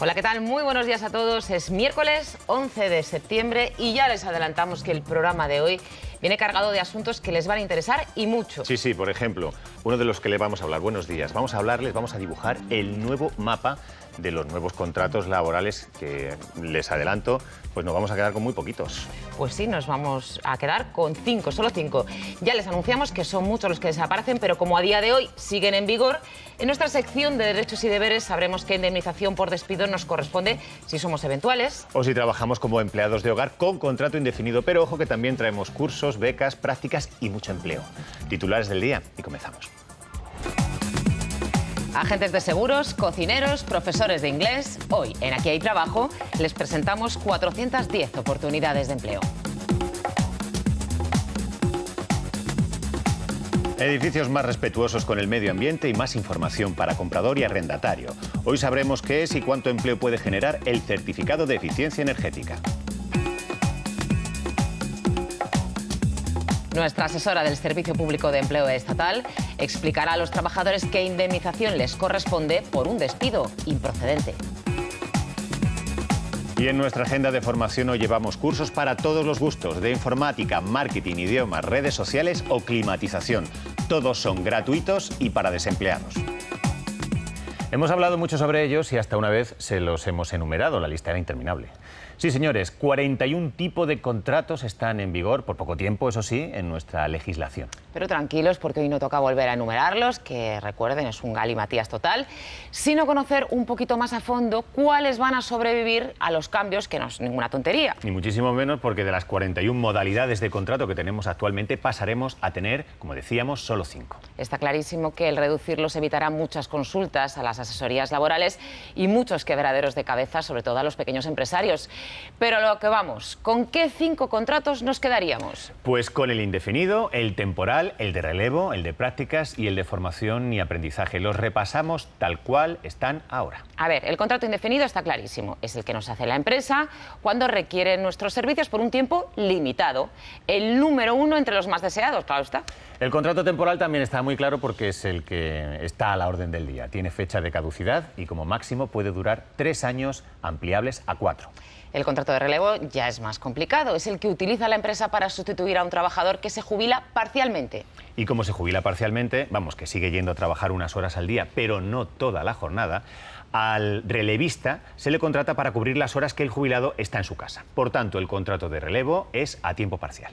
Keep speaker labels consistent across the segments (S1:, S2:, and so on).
S1: Hola, ¿qué tal? Muy buenos días a todos. Es miércoles 11 de septiembre y ya les adelantamos que el programa de hoy viene cargado de asuntos que les van a interesar y mucho.
S2: Sí, por ejemplo, uno de los que le vamos a hablar. Buenos días. Vamos a dibujar el nuevo mapa de los nuevos contratos laborales que, les adelanto, pues nos vamos a quedar con muy poquitos.
S1: Pues sí, nos vamos a quedar con 5, solo 5. Ya les anunciamos que son muchos los que desaparecen, pero como a día de hoy siguen en vigor, en nuestra sección de derechos y deberes sabremos qué indemnización por despido nos corresponde si somos eventuales.
S2: O si trabajamos como empleados de hogar con contrato indefinido, pero ojo que también traemos cursos, becas, prácticas y mucho empleo. Titulares del día y comenzamos.
S1: Agentes de seguros, cocineros, profesores de inglés. Hoy, en Aquí hay trabajo, les presentamos 410 oportunidades de empleo.
S2: Edificios más respetuosos con el medio ambiente y más información para comprador y arrendatario. Hoy sabremos qué es y cuánto empleo puede generar el certificado de eficiencia energética.
S1: Nuestra asesora del Servicio Público de Empleo Estatal explicará a los trabajadores qué indemnización les corresponde por un despido improcedente.
S2: Y en nuestra agenda de formación hoy llevamos cursos para todos los gustos, de informática, marketing, idiomas, redes sociales o climatización. Todos son gratuitos y para desempleados. Hemos hablado mucho sobre ellos y hasta una vez se los hemos enumerado, la lista era interminable. Sí, señores, 41 tipos de contratos están en vigor, por poco tiempo, eso sí, en nuestra legislación.
S1: Pero tranquilos, porque hoy no toca volver a enumerarlos, que recuerden, es un galimatías total, sino conocer un poquito más a fondo cuáles van a sobrevivir a los cambios, que no es ninguna tontería.
S2: Ni muchísimo menos, porque de las 41 modalidades de contrato que tenemos actualmente pasaremos a tener, como decíamos, solo 5.
S1: Está clarísimo que el reducirlos evitará muchas consultas a las asesorías laborales y muchos quebraderos de cabeza, sobre todo a los pequeños empresarios. Pero a lo que vamos, ¿con qué 5 contratos nos quedaríamos?
S2: Pues con el indefinido, el temporal, el de relevo, el de prácticas y el de formación y aprendizaje. Los repasamos tal cual están ahora.
S1: A ver, el contrato indefinido está clarísimo. Es el que nos hace la empresa cuando requiere nuestros servicios por un tiempo limitado. El número 1 entre los más deseados, claro está.
S2: El contrato temporal también está muy claro porque es el que está a la orden del día. Tiene fecha de caducidad y como máximo puede durar 3 años, ampliables a 4.
S1: El contrato de relevo ya es más complicado. Es el que utiliza la empresa para sustituir a un trabajador que se jubila parcialmente.
S2: Y como se jubila parcialmente, vamos, que sigue yendo a trabajar unas horas al día, pero no toda la jornada, al relevista se le contrata para cubrir las horas que el jubilado está en su casa. Por tanto, el contrato de relevo es a tiempo parcial.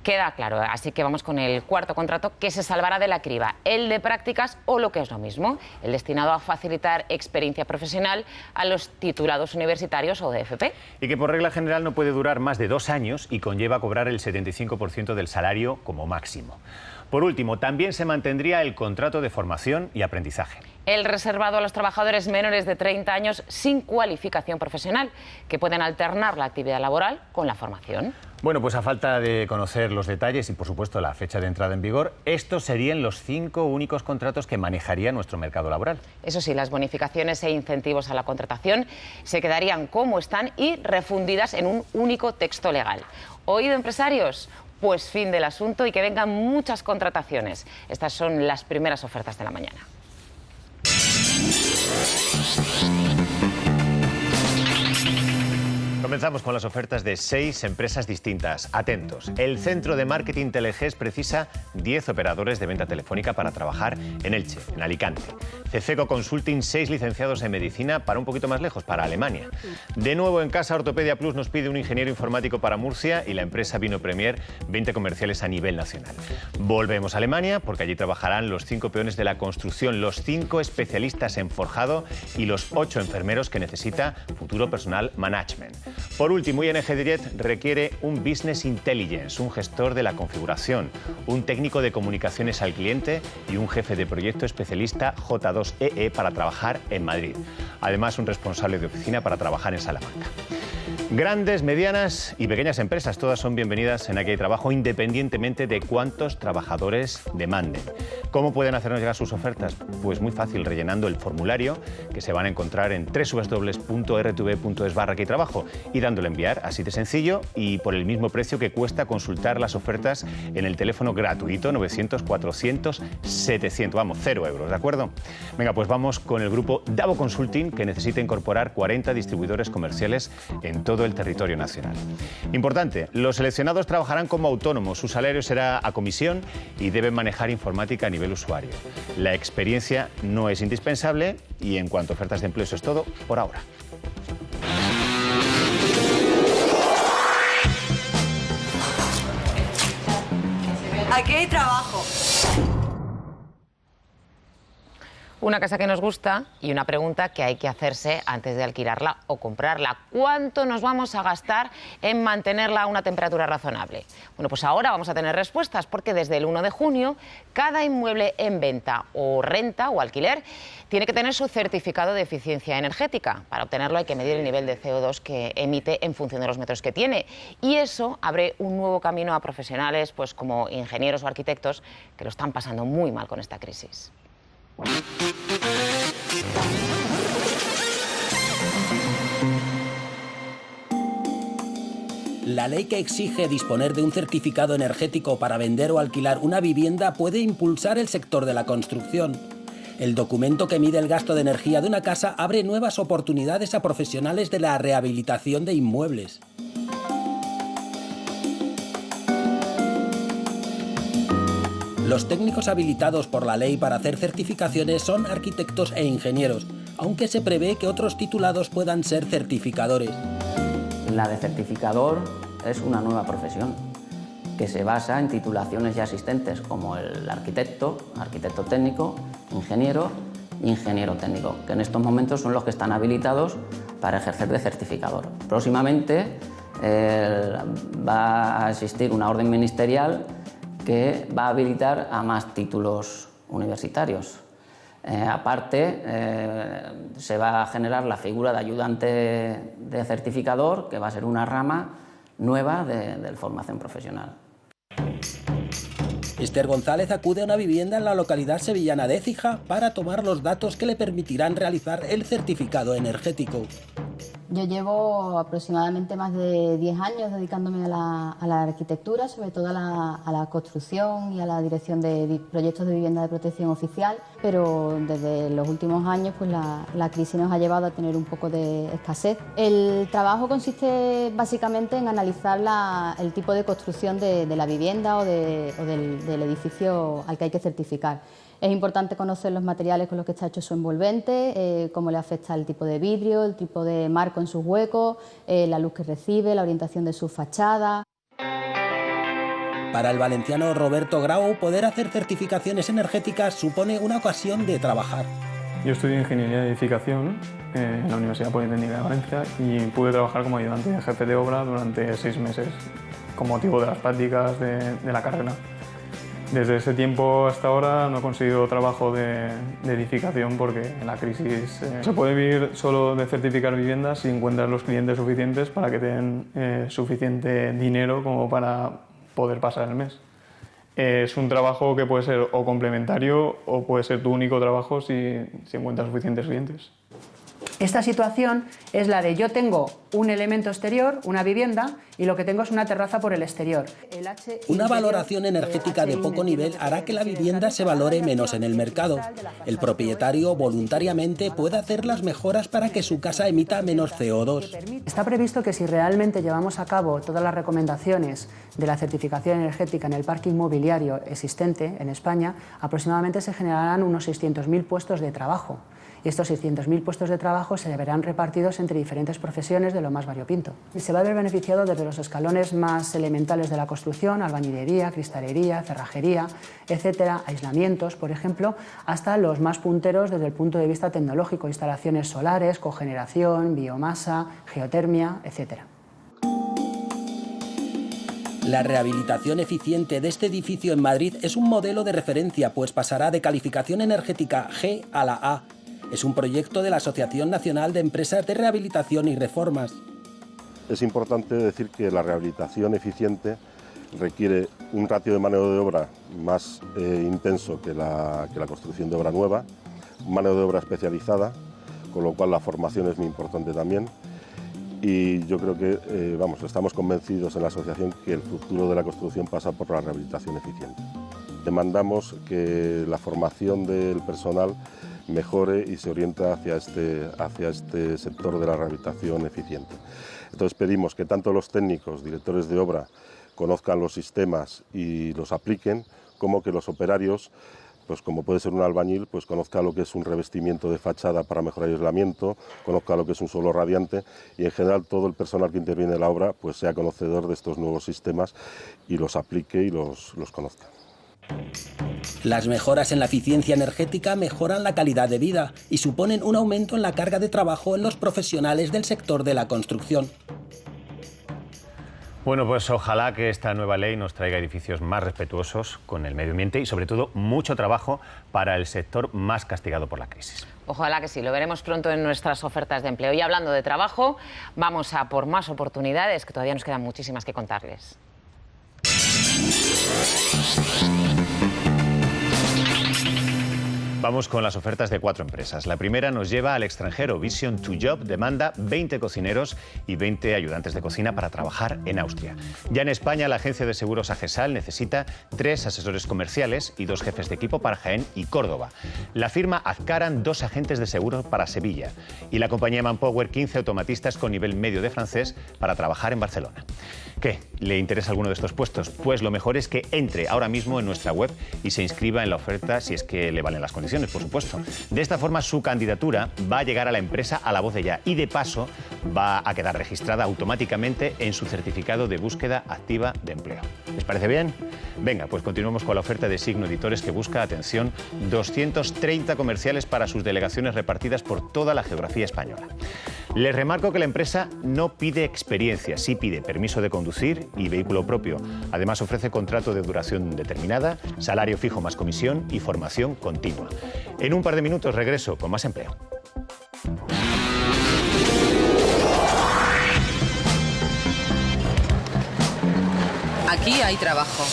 S1: Queda claro, así que vamos con el cuarto contrato que se salvará de la criba, el de prácticas o lo que es lo mismo, el destinado a facilitar experiencia profesional a los titulados universitarios o de FP.
S2: Y que por regla general no puede durar más de 2 años y conlleva cobrar el 75% del salario como máximo. Por último, también se mantendría el contrato de formación y aprendizaje.
S1: El reservado a los trabajadores menores de 30 años sin cualificación profesional, que pueden alternar la actividad laboral con la formación.
S2: Bueno, pues a falta de conocer los detalles y, por supuesto, la fecha de entrada en vigor, estos serían los 5 únicos contratos que manejaría nuestro mercado laboral.
S1: Eso sí, las bonificaciones e incentivos a la contratación se quedarían como están y refundidas en un único texto legal. ¿Oído, empresarios? Pues fin del asunto y que vengan muchas contrataciones. Estas son las primeras ofertas de la mañana.
S2: Comenzamos con las ofertas de 6 empresas distintas. Atentos. El Centro de Marketing Telegés precisa 10 operadores de venta telefónica para trabajar en Elche, en Alicante. Cefeco Consulting, 6 licenciados en medicina para un poquito más lejos, para Alemania. De nuevo en casa, Ortopedia Plus nos pide un ingeniero informático para Murcia y la empresa Vino Premier, 20 comerciales a nivel nacional. Volvemos a Alemania porque allí trabajarán los 5 peones de la construcción, los 5 especialistas en forjado y los 8 enfermeros que necesita futuro personal management. Por último, ING Direct requiere un Business Intelligence, un gestor de la configuración, un técnico de comunicaciones al cliente y un jefe de proyecto especialista J2EE para trabajar en Madrid. Además, un responsable de oficina para trabajar en Salamanca. Grandes, medianas y pequeñas empresas, todas son bienvenidas en Aquí hay Trabajo, independientemente de cuántos trabajadores demanden. ¿Cómo pueden hacernos llegar sus ofertas? Pues muy fácil, rellenando el formulario que se van a encontrar en www.rtv.es/aquihaytrabajo y dándole a enviar, así de sencillo y por el mismo precio que cuesta consultar las ofertas en el teléfono gratuito 900-400-700. Vamos, 0 euros, ¿de acuerdo? Venga, pues vamos con el grupo Davo Consulting, que necesita incorporar 40 distribuidores comerciales en todo el territorio nacional. Importante, los seleccionados trabajarán como autónomos, su salario será a comisión y deben manejar informática a nivel usuario. La experiencia no es indispensable y en cuanto a ofertas de empleo eso es todo por ahora.
S3: Aquí hay trabajo.
S1: Una casa que nos gusta y una pregunta que hay que hacerse antes de alquilarla o comprarla. ¿Cuánto nos vamos a gastar en mantenerla a una temperatura razonable? Bueno, pues ahora vamos a tener respuestas porque desde el 1 de junio cada inmueble en venta o renta o alquiler tiene que tener su certificado de eficiencia energética. Para obtenerlo hay que medir el nivel de CO2 que emite en función de los metros que tiene. Y eso abre un nuevo camino a profesionales pues como ingenieros o arquitectos que lo están pasando muy mal con esta crisis.
S4: La ley que exige disponer de un certificado energético para vender o alquilar una vivienda puede impulsar el sector de la construcción. El documento que mide el gasto de energía de una casa abre nuevas oportunidades a profesionales de la rehabilitación de inmuebles. Los técnicos habilitados por la ley para hacer certificaciones son arquitectos e ingenieros, aunque se prevé que otros titulados puedan ser certificadores.
S5: La de certificador es una nueva profesión que se basa en titulaciones ya existentes como el arquitecto, arquitecto técnico, ingeniero, ingeniero técnico, que en estos momentos son los que están habilitados para ejercer de certificador. Próximamente va a existir una orden ministerial que va a habilitar a más títulos universitarios. Aparte, se va a generar la figura de ayudante de certificador, que va a ser una rama nueva de formación profesional.
S4: Esther González acude a una vivienda en la localidad sevillana de Écija para tomar los datos que le permitirán realizar el certificado energético.
S6: Yo llevo aproximadamente más de 10 años dedicándome a la arquitectura, sobre todo a la construcción y a la dirección de proyectos de vivienda de protección oficial, pero desde los últimos años pues la crisis nos ha llevado a tener un poco de escasez. El trabajo consiste básicamente en analizar el tipo de construcción de la vivienda o del edificio al que hay que certificar. Es importante conocer los materiales con los que está hecho su envolvente, cómo le afecta el tipo de vidrio, el tipo de marco en sus huecos, la luz que recibe, la orientación de su fachada.
S4: Para el valenciano Roberto Grau, poder hacer certificaciones energéticas supone una ocasión de trabajar.
S7: Yo estudié Ingeniería de Edificación en la Universidad Politécnica de Valencia y pude trabajar como ayudante de jefe de obra durante 6 meses, con motivo de las prácticas de la carrera. Desde ese tiempo hasta ahora no he conseguido trabajo de edificación porque en la crisis se puede vivir solo de certificar viviendas si encuentras los clientes suficientes para que te den suficiente dinero como para poder pasar el mes. Es un trabajo que puede ser o complementario o puede ser tu único trabajo si encuentras suficientes clientes.
S3: Esta situación es la de yo tengo un elemento exterior, una vivienda, y lo que tengo es una terraza por el exterior.
S4: Una valoración energética de poco nivel hará que la vivienda se valore menos en el mercado. El propietario voluntariamente puede hacer las mejoras para que su casa emita menos CO2.
S3: Está previsto que si realmente llevamos a cabo todas las recomendaciones de la certificación energética en el parque inmobiliario existente en España, aproximadamente se generarán unos 600.000 puestos de trabajo. Y estos 600.000 puestos de trabajo se verán repartidos entre diferentes profesiones de lo más variopinto. Y se va a ver beneficiado desde los escalones más elementales de la construcción, albañilería, cristalería, cerrajería, etcétera, aislamientos, por ejemplo, hasta los más punteros desde el punto de vista tecnológico, instalaciones solares, cogeneración, biomasa, geotermia, etcétera.
S4: La rehabilitación eficiente de este edificio en Madrid es un modelo de referencia, pues pasará de calificación energética G a la A. Es un proyecto de la Asociación Nacional de Empresas de Rehabilitación y Reformas.
S8: Es importante decir que la rehabilitación eficiente requiere un ratio de mano de obra más intenso que la construcción de obra nueva, mano de obra especializada, con lo cual la formación es muy importante también. Y yo creo que, estamos convencidos en la asociación que el futuro de la construcción pasa por la rehabilitación eficiente. Demandamos que la formación del personal mejore y se oriente hacia este sector de la rehabilitación eficiente. Entonces pedimos que tanto los técnicos, directores de obra, conozcan los sistemas y los apliquen, como que los operarios, pues como puede ser un albañil, pues conozca lo que es un revestimiento de fachada para mejorar el aislamiento, conozca lo que es un suelo radiante y en general todo el personal que interviene en la obra pues sea conocedor de estos nuevos sistemas y los aplique y los conozca.
S4: Las mejoras en la eficiencia energética mejoran la calidad de vida y suponen un aumento en la carga de trabajo en los profesionales del sector de la construcción.
S2: Bueno, pues ojalá que esta nueva ley nos traiga edificios más respetuosos con el medio ambiente y sobre todo mucho trabajo para el sector más castigado por la crisis.
S1: Ojalá que sí, lo veremos pronto en nuestras ofertas de empleo. Y hablando de trabajo, vamos a por más oportunidades, que todavía nos quedan muchísimas que contarles.
S2: Vamos con las ofertas de 4 empresas. La primera nos lleva al extranjero. Vision2Job demanda 20 cocineros y 20 ayudantes de cocina para trabajar en Austria. Ya en España, la agencia de seguros AGESAL necesita 3 asesores comerciales y 2 jefes de equipo para Jaén y Córdoba. La firma Azcaran 2 agentes de seguros para Sevilla. Y la compañía Manpower 15 automatistas con nivel medio de francés para trabajar en Barcelona. ¿Qué? ¿Le interesa alguno de estos puestos? Pues lo mejor es que entre ahora mismo en nuestra web y se inscriba en la oferta si es que le valen las condiciones, por supuesto. De esta forma su candidatura va a llegar a la empresa a la voz de ya y de paso va a quedar registrada automáticamente en su certificado de búsqueda activa de empleo. ¿Les parece bien? Venga, pues continuamos con la oferta de Signo Editores que busca, atención, 230 comerciales para sus delegaciones repartidas por toda la geografía española. Les remarco que la empresa no pide experiencia, sí pide permiso de conducir y vehículo propio. Además ofrece contrato de duración determinada, salario fijo más comisión y formación continua. En un par de minutos regreso con más empleo.
S9: Aquí hay trabajo.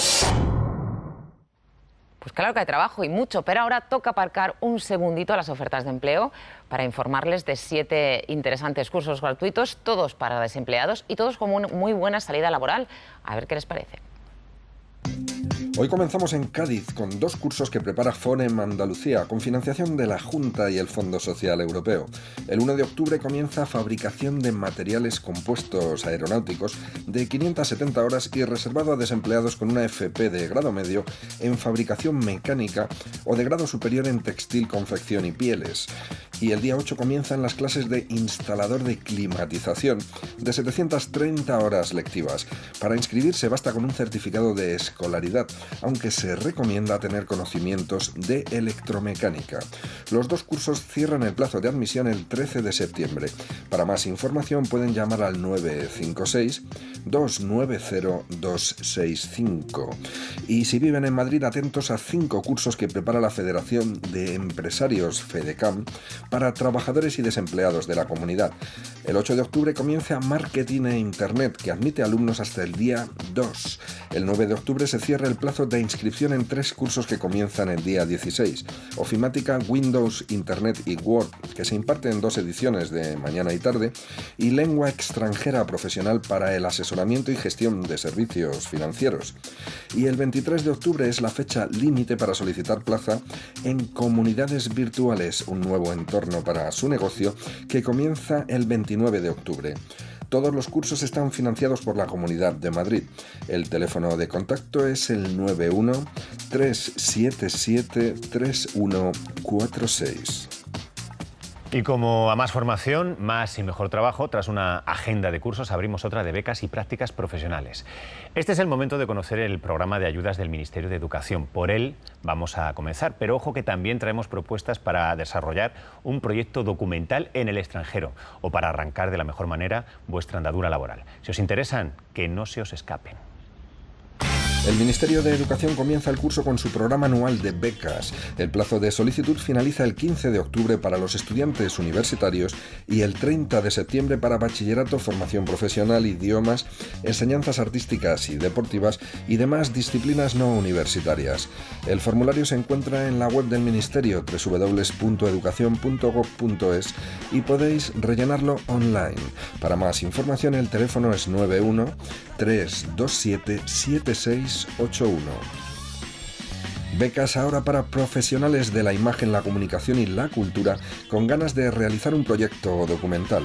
S1: Pues claro que hay trabajo y mucho, pero ahora toca aparcar un segundito a las ofertas de empleo para informarles de 7 interesantes cursos gratuitos, todos para desempleados y todos con muy buena salida laboral. A ver qué les parece.
S10: Hoy comenzamos en Cádiz con 2 cursos que prepara FONEM Andalucía con financiación de la Junta y el Fondo Social Europeo. El 1 de octubre comienza fabricación de materiales compuestos aeronáuticos de 570 horas y reservado a desempleados con una FP de grado medio en fabricación mecánica o de grado superior en textil, confección y pieles. Y el día 8 comienzan las clases de instalador de climatización de 730 horas lectivas. Para inscribirse basta con un certificado de escolaridad, aunque se recomienda tener conocimientos de electromecánica. Los 2 cursos cierran el plazo de admisión el 13 de septiembre. Para más información pueden llamar al 956-290-265. Y si viven en Madrid, atentos a 5 cursos que prepara la Federación de Empresarios FEDECAM para trabajadores y desempleados de la comunidad. El 8 de octubre comienza Marketing e Internet, que admite alumnos hasta el día 2. El 9 de octubre se cierra el plazo de inscripción en 3 cursos que comienzan el día 16. Ofimática, Windows, Internet y Word, que se imparte en 2 ediciones de mañana y tarde, y Lengua extranjera profesional para el asesoramiento y gestión de servicios financieros. Y el 23 de octubre es la fecha límite para solicitar plaza en Comunidades Virtuales, un nuevo entorno para su negocio que comienza el 29 de octubre. Todos los cursos están financiados por la Comunidad de Madrid. El teléfono de contacto es el 91-377-3146.
S2: Y como a más formación, más y mejor trabajo, tras una agenda de cursos abrimos otra de becas y prácticas profesionales. Este es el momento de conocer el programa de ayudas del Ministerio de Educación. Por él vamos a comenzar, pero ojo que también traemos propuestas para desarrollar un proyecto documental en el extranjero o para arrancar de la mejor manera vuestra andadura laboral. Si os interesan, que no se os escapen.
S10: El Ministerio de Educación comienza el curso con su programa anual de becas. El plazo de solicitud finaliza el 15 de octubre para los estudiantes universitarios y el 30 de septiembre para bachillerato, formación profesional, idiomas, enseñanzas artísticas y deportivas y demás disciplinas no universitarias. El formulario se encuentra en la web del Ministerio, www.educacion.gov.es, y podéis rellenarlo online. Para más información el teléfono es 91 327 7681. Becas ahora para profesionales de la imagen, la comunicación y la cultura con ganas de realizar un proyecto documental.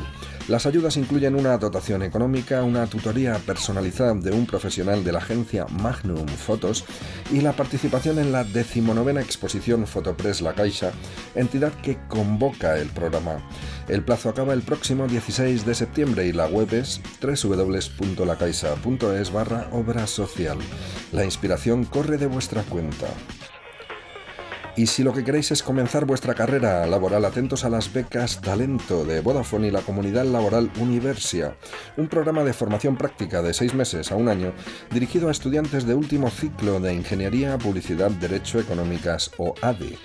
S10: Las ayudas incluyen una dotación económica, una tutoría personalizada de un profesional de la agencia Magnum Fotos y la participación en la 19ª exposición Fotopress La Caixa, entidad que convoca el programa. El plazo acaba el próximo 16 de septiembre y la web es www.lacaixa.es/obra social. La inspiración corre de vuestra cuenta. Y si lo que queréis es comenzar vuestra carrera laboral, atentos a las becas Talento de Vodafone y la comunidad laboral Universia, un programa de formación práctica de 6 meses a 1 año dirigido a estudiantes de último ciclo de Ingeniería, Publicidad, Derecho, Económicas o ADE.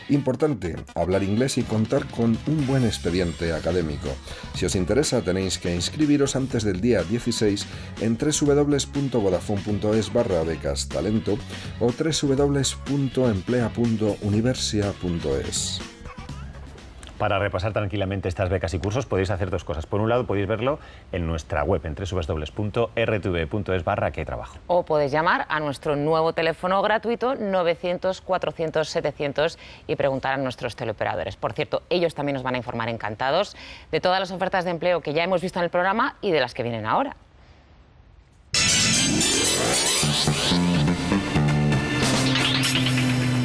S10: Importante, hablar inglés y contar con un buen expediente académico. Si os interesa, tenéis que inscribiros antes del día 16 en www.vodafone.es/becas talento o www.emplea.universia.es.
S2: Para repasar tranquilamente estas becas y cursos podéis hacer 2 cosas. Por un lado, podéis verlo en nuestra web, en www.rtv.es/quetrabajo.
S1: O podéis llamar a nuestro nuevo teléfono gratuito 900 400 700 y preguntar a nuestros teleoperadores. Por cierto, ellos también nos van a informar encantados de todas las ofertas de empleo que ya hemos visto en el programa y de las que vienen ahora.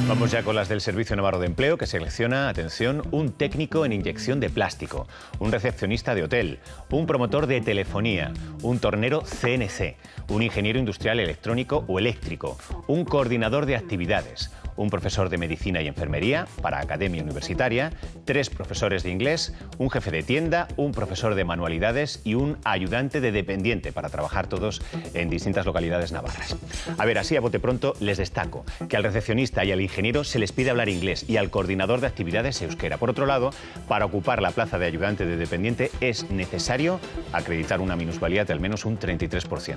S2: Vamos ya con las del Servicio Navarro de Empleo, que selecciona, atención, un técnico en inyección de plástico, un recepcionista de hotel, un promotor de telefonía, un tornero CNC, un ingeniero industrial electrónico o eléctrico, un coordinador de actividades, un profesor de medicina y enfermería para academia universitaria, 3 profesores de inglés, un jefe de tienda, un profesor de manualidades y un ayudante de dependiente para trabajar todos en distintas localidades navarras. A ver, así a bote pronto les destaco que al recepcionista y al ingeniero se les pide hablar inglés y al coordinador de actividades euskera. Por otro lado, para ocupar la plaza de ayudante de dependiente es necesario acreditar una minusvalía de al menos un 33%.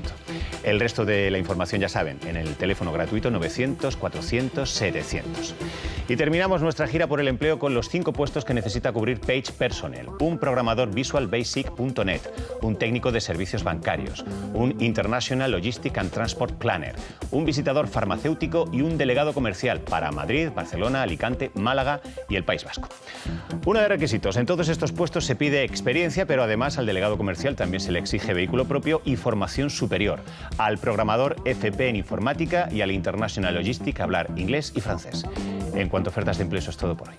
S2: El resto de la información ya saben, en el teléfono gratuito 900 400 700. Y terminamos nuestra gira por el empleo con los 5 puestos que necesita cubrir Page Personnel, un programador visualbasic.net, un técnico de servicios bancarios, un International Logistic and Transport Planner, un visitador farmacéutico y un delegado comercial para Madrid, Barcelona, Alicante, Málaga y el País Vasco. Uno de requisitos, en todos estos puestos se pide experiencia, pero además al delegado comercial también se le exige vehículo propio y formación superior, al programador FP en informática y al International Logistic hablar inglés y francés. En cuanto a ofertas de empleo, eso es todo por hoy.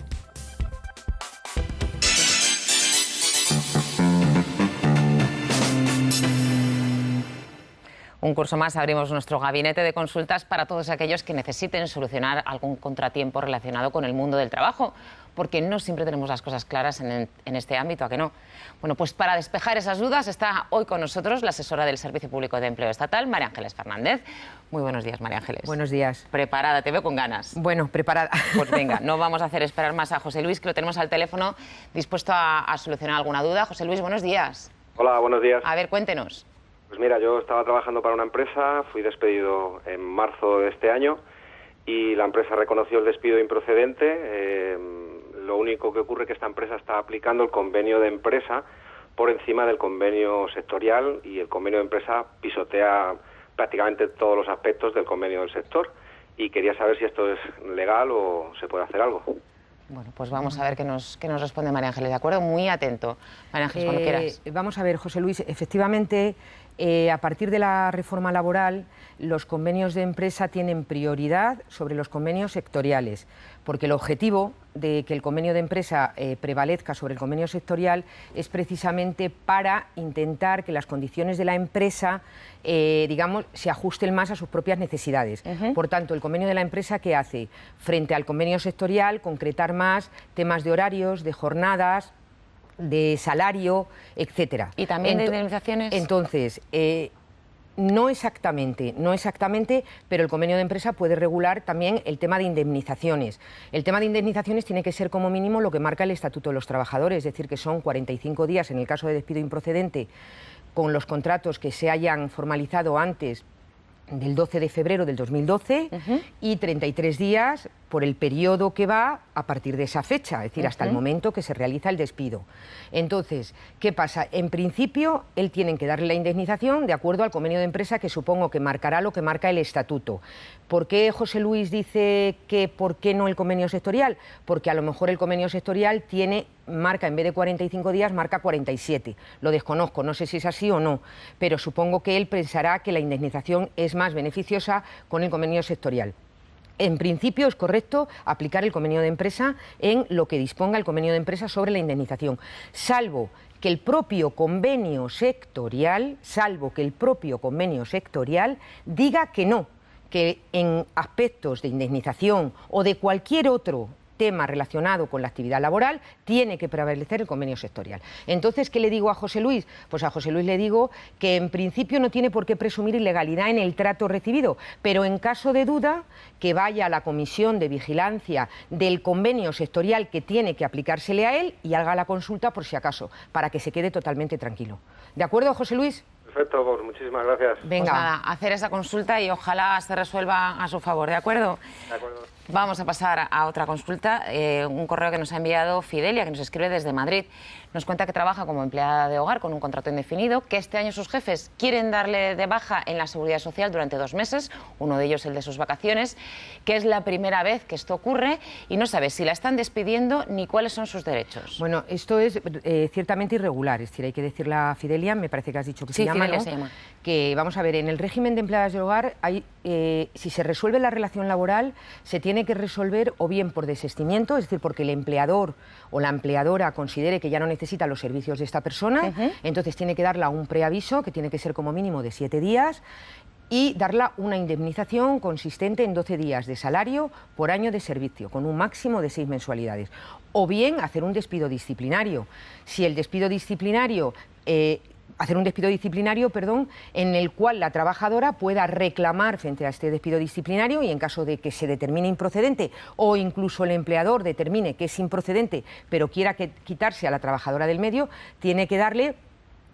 S1: Un curso más, abrimos nuestro gabinete de consultas para todos aquellos que necesiten solucionar algún contratiempo relacionado con el mundo del trabajo, porque no siempre tenemos las cosas claras en este ámbito, ¿a que no? Bueno, pues para despejar esas dudas está hoy con nosotros la asesora del Servicio Público de Empleo Estatal, María Ángeles Fernández. Muy buenos días, María Ángeles.
S11: Buenos días.
S1: Preparada, te veo con ganas.
S11: Bueno, preparada.
S1: Pues venga, no vamos a hacer esperar más a José Luis, que lo tenemos al teléfono dispuesto a solucionar alguna duda. José Luis, buenos días.
S12: Hola, buenos días.
S1: A ver, cuéntenos.
S12: Pues mira, yo estaba trabajando para una empresa, fui despedido en marzo de este año y la empresa reconoció el despido improcedente. Lo único que ocurre es que esta empresa está aplicando el convenio de empresa por encima del convenio sectorial y el convenio de empresa pisotea prácticamente todos los aspectos del convenio del sector y quería saber si esto es legal o se puede hacer algo.
S1: Bueno, pues vamos a ver qué nos responde María Ángeles, ¿de acuerdo? Muy atento. María Ángeles, cuando quieras.
S11: Vamos a ver, José Luis, efectivamente, a partir de la reforma laboral, los convenios de empresa tienen prioridad sobre los convenios sectoriales, porque el objetivo de que el convenio de empresa prevalezca sobre el convenio sectorial es precisamente para intentar que las condiciones de la empresa, digamos, se ajusten más a sus propias necesidades. Por tanto, el convenio de la empresa, ¿qué hace? Frente al convenio sectorial, concretar más temas de horarios, de jornadas, de salario, etcétera.
S1: ¿Y también de indemnizaciones?
S11: Entonces, No exactamente, pero el convenio de empresa puede regular también el tema de indemnizaciones. El tema de indemnizaciones tiene que ser como mínimo lo que marca el Estatuto de los Trabajadores, es decir, que son 45 días en el caso de despido improcedente con los contratos que se hayan formalizado antes del 12 de febrero del 2012 y 33 días por el periodo que va a partir de esa fecha, es decir, hasta el momento que se realiza el despido. Entonces, ¿qué pasa? En principio, él tiene que darle la indemnización de acuerdo al convenio de empresa, que supongo que marcará lo que marca el estatuto. ¿Por qué José Luis dice que por qué no el convenio sectorial? Porque a lo mejor el convenio sectorial marca, en vez de 45 días, marca 47. Lo desconozco, no sé si es así o no, pero supongo que él pensará que la indemnización es más beneficiosa con el convenio sectorial. En principio es correcto aplicar el convenio de empresa en lo que disponga el convenio de empresa sobre la indemnización, salvo que el propio convenio sectorial diga que no, que en aspectos de indemnización o de cualquier otro tema relacionado con la actividad laboral tiene que prevalecer el convenio sectorial. Entonces, ¿qué le digo a José Luis? Pues a José Luis le digo que en principio no tiene por qué presumir ilegalidad en el trato recibido, pero en caso de duda, que vaya a la comisión de vigilancia del convenio sectorial que tiene que aplicársele a él y haga la consulta por si acaso, para que se quede totalmente tranquilo. ¿De acuerdo, José Luis?
S12: Perfecto, pues muchísimas gracias.
S1: Venga, pues nada, hacer esa consulta y ojalá se resuelva a su favor, ¿de acuerdo?
S12: De acuerdo.
S1: Vamos a pasar a otra consulta, un correo que nos ha enviado Fidelia, que nos escribe desde Madrid. Nos cuenta que trabaja como empleada de hogar con un contrato indefinido, que este año sus jefes quieren darle de baja en la Seguridad Social durante 2 meses, uno de ellos el de sus vacaciones, que es la primera vez que esto ocurre y no sabe si la están despidiendo ni cuáles son sus derechos.
S11: Bueno, esto es ciertamente irregular, es decir, hay que decirle a Fidelia, me parece que has dicho que
S1: sí,
S11: se llama,
S1: Fidelia,
S11: ¿no?
S1: se llama.
S11: Que, vamos a ver, en el régimen de empleadas de hogar, si se resuelve la relación laboral, se tiene que resolver o bien por desistimiento, es decir, porque el empleador o la empleadora considere que ya no necesita los servicios de esta persona, entonces tiene que darla un preaviso, que tiene que ser como mínimo de 7 días, y darla una indemnización consistente en 12 días de salario por año de servicio, con un máximo de 6 mensualidades. O bien hacer un despido disciplinario. Si el despido disciplinario... hacer un despido disciplinario, en el cual la trabajadora pueda reclamar frente a este despido disciplinario y en caso de que se determine improcedente o incluso el empleador determine que es improcedente pero quiera quitarse a la trabajadora del medio, tiene que darle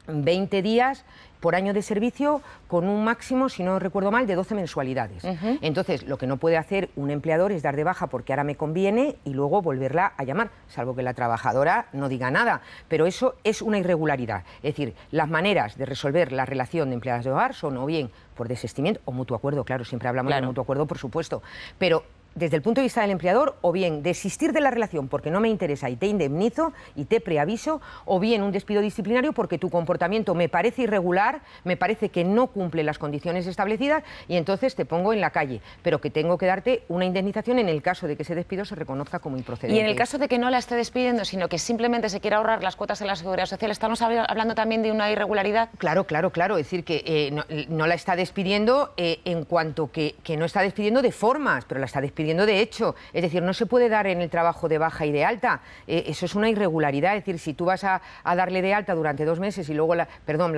S11: 20 días por año de servicio con un máximo, si no recuerdo mal, de 12 mensualidades. Entonces, lo que no puede hacer un empleador es dar de baja porque ahora me conviene y luego volverla a llamar, salvo que la trabajadora no diga nada. Pero eso es una irregularidad. Es decir, las maneras de resolver la relación de empleadas de hogar son o bien por desistimiento o mutuo acuerdo, claro, siempre hablamos de mutuo acuerdo, por supuesto, pero desde el punto de vista del empleador, o bien desistir de la relación porque no me interesa y te indemnizo y te preaviso, o bien un despido disciplinario porque tu comportamiento me parece irregular, me parece que no cumple las condiciones establecidas y entonces te pongo en la calle, pero que tengo que darte una indemnización en el caso de que ese despido se reconozca como improcedente.
S1: Y en el caso de que no la esté despidiendo, sino que simplemente se quiera ahorrar las cuotas en la Seguridad Social, ¿estamos hablando también de una irregularidad?
S11: Claro, es decir, que no la está despidiendo en cuanto que no está despidiendo de formas, pero la está despidiendo de hecho, es decir, no se puede dar en el trabajo de baja y de alta, eso es una irregularidad, es decir, si tú vas a darle de alta durante 2 meses y luego la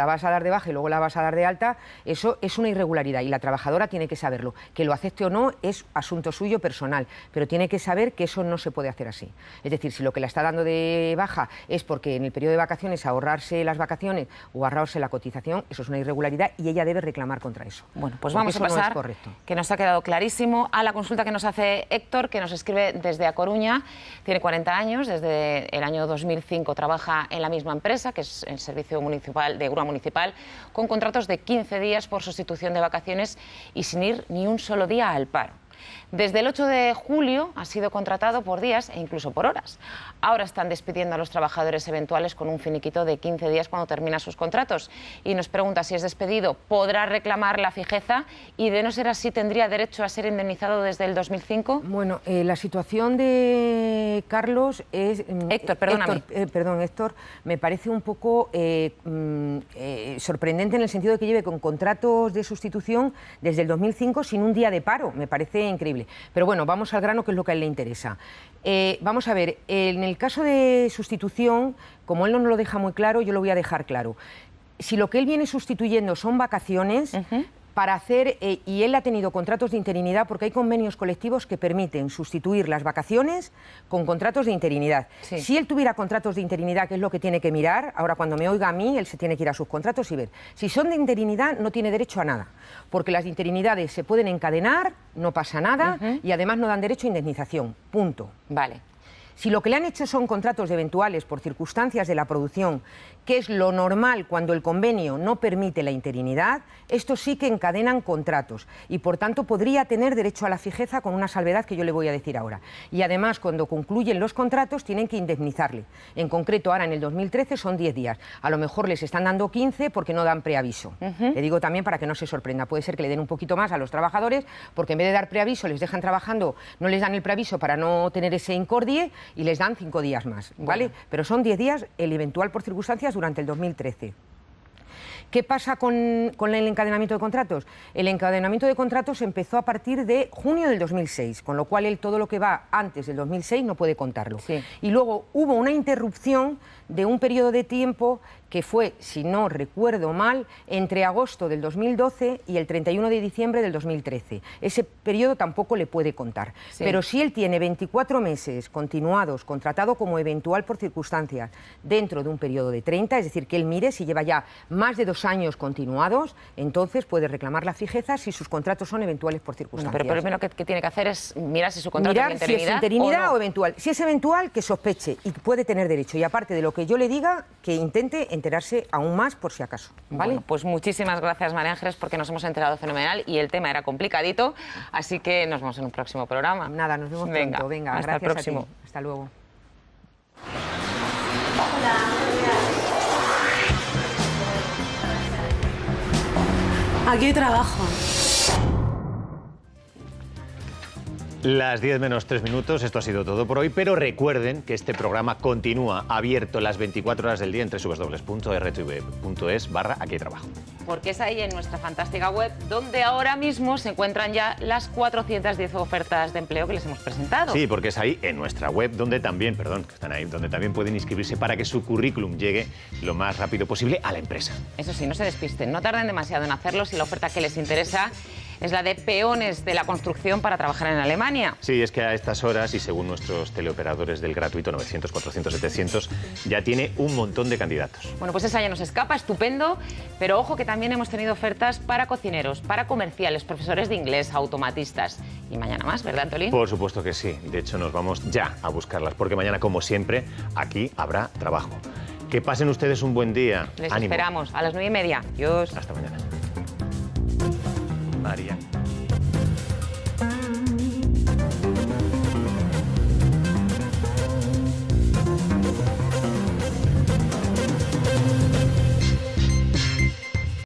S11: vas a dar de baja y luego la vas a dar de alta, eso es una irregularidad y la trabajadora tiene que saberlo, que lo acepte o no es asunto suyo personal, pero tiene que saber que eso no se puede hacer así, es decir, si lo que la está dando de baja es porque en el periodo de vacaciones ahorrarse las vacaciones o ahorrarse la cotización, eso es una irregularidad y ella debe reclamar contra eso.
S1: Bueno, pues vamos a pasar, que nos ha quedado clarísimo, a la consulta que nos hace Héctor, que nos escribe desde A Coruña, tiene 40 años, desde el año 2005 trabaja en la misma empresa, que es el Servicio Municipal de Grúa Municipal, con contratos de 15 días por sustitución de vacaciones y sin ir ni un solo día al paro. Desde el 8 de julio ha sido contratado por días e incluso por horas. Ahora están despidiendo a los trabajadores eventuales con un finiquito de 15 días cuando terminan sus contratos. Y nos pregunta si es despedido, ¿podrá reclamar la fijeza? Y de no ser así, ¿tendría derecho a ser indemnizado desde el 2005?
S11: Bueno, la situación de Carlos es...
S1: Héctor, perdóname.
S11: Héctor, me parece un poco sorprendente en el sentido de que lleve con contratos de sustitución desde el 2005 sin un día de paro. Me parece increíble. Pero bueno, vamos al grano, que es lo que a él le interesa. Vamos a ver, en el caso de sustitución, como él no lo deja muy claro, yo lo voy a dejar claro. si lo que él viene sustituyendo son vacaciones, para hacer, y él ha tenido contratos de interinidad porque hay convenios colectivos que permiten sustituir las vacaciones con contratos de interinidad.
S1: Sí.
S11: Si él tuviera contratos de interinidad, que es lo que tiene que mirar, ahora cuando me oiga a mí, él se tiene que ir a sus contratos y ver. Si son de interinidad, no tiene derecho a nada, porque las interinidades se pueden encadenar, no pasa nada, y además no dan derecho a indemnización. Punto.
S1: Vale.
S11: Si lo que le han hecho son contratos eventuales por circunstancias de la producción, que es lo normal cuando el convenio no permite la interinidad, estos sí que encadenan contratos y por tanto podría tener derecho a la fijeza con una salvedad que yo le voy a decir ahora. Y además cuando concluyen los contratos tienen que indemnizarle. En concreto ahora en el 2013 son 10 días. A lo mejor les están dando 15 porque no dan preaviso. Le digo también para que no se sorprenda. Puede ser que le den un poquito más a los trabajadores porque en vez de dar preaviso les dejan trabajando, no les dan el preaviso para no tener ese incordie y les dan 5 días más, ¿vale?
S1: Bueno.
S11: Pero son 10 días el eventual por circunstancias durante el 2013. ¿Qué pasa con el encadenamiento de contratos? El encadenamiento de contratos empezó a partir de junio del 2006, con lo cual él todo lo que va antes del 2006 no puede contarlo.
S1: Sí.
S11: Y luego hubo una interrupción de un periodo de tiempo que fue, si no recuerdo mal, entre agosto del 2012 y el 31 de diciembre del 2013. Ese periodo tampoco le puede contar.
S1: Sí.
S11: Pero si él tiene 24 meses continuados, contratado como eventual por circunstancias, dentro de un periodo de 30, es decir, que él mire si lleva ya más de 2 años continuados, entonces puede reclamar la fijeza si sus contratos son eventuales por circunstancias.
S1: Pero lo primero que tiene que hacer es mirar si su contrato
S11: Mirar
S1: es
S11: si es interinidad o eventual. Si es eventual, que sospeche y puede tener derecho. Y aparte de lo que yo le diga, que intente enterarse aún más por si acaso. ¿Vale?
S1: Bueno, pues muchísimas gracias, María Ángeles, porque nos hemos enterado fenomenal y el tema era complicadito, así que nos vemos en un próximo programa.
S11: Nada, nos vemos pronto. Venga,
S1: hasta
S11: gracias
S1: el próximo.
S11: a ti. Hasta luego.
S13: Aquí hay trabajo.
S2: Las 10 menos 3 minutos, esto ha sido todo por hoy, pero recuerden que este programa continúa abierto las 24 horas del día en www.rtv.es/aquí hay trabajo.
S1: Porque es ahí en nuestra fantástica web donde ahora mismo se encuentran ya las 410 ofertas de empleo que les hemos presentado.
S2: Sí, porque es ahí en nuestra web donde también, que están ahí, donde también pueden inscribirse para que su currículum llegue lo más rápido posible a la empresa.
S1: Eso sí, no se despisten, no tarden demasiado en hacerlo si la oferta que les interesa es la de peones de la construcción para trabajar en Alemania.
S2: Sí, es que a estas horas y según nuestros teleoperadores del gratuito 900, 400, 700, ya tiene un montón de candidatos.
S1: Bueno, pues esa ya nos escapa, estupendo, pero ojo que también hemos tenido ofertas para cocineros, para comerciales, profesores de inglés, automatistas y mañana más, ¿verdad, Antolín?
S2: Por supuesto que sí, de hecho nos vamos ya a buscarlas porque mañana, como siempre, aquí habrá trabajo. Que pasen ustedes un buen día.
S1: Les
S2: Ánimo.
S1: esperamos a las 9:30. Adiós.
S2: Hasta mañana. María.